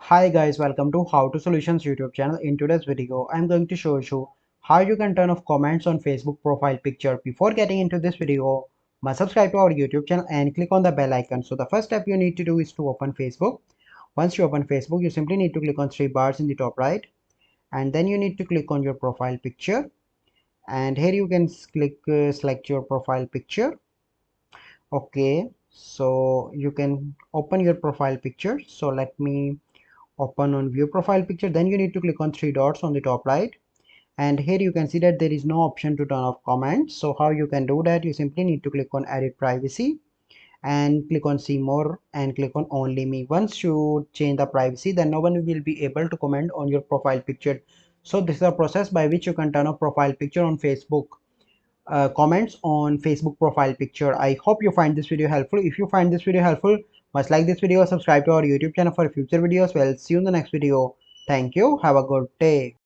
Hi guys, welcome to How to Solutions YouTube channel. In today's video, I'm going to show you how you can turn off comments on Facebook profile picture. Before getting into this video, must subscribe to our YouTube channel and click on the bell icon. So the first step you need to do is to open Facebook. Once you open Facebook, you simply need to click on three bars in the top right, and then you need to click on your profile picture. And here you can select your profile picture. Okay, so you can open your profile picture. So let me open on view profile picture. Then you need to click on three dots on the top right, and here you can see that there is no option to turn off comments. So how you can do that? You simply need to click on edit privacy and click on see more and click on only me. Once you change the privacy, then no one will be able to comment on your profile picture. So this is a process by which you can turn off profile picture on Facebook, comments on Facebook profile picture. I hope you find this video helpful. If you find this video helpful, must like this video, subscribe to our YouTube channel for future videos. Well, see you in the next video. Thank you. Have a good day.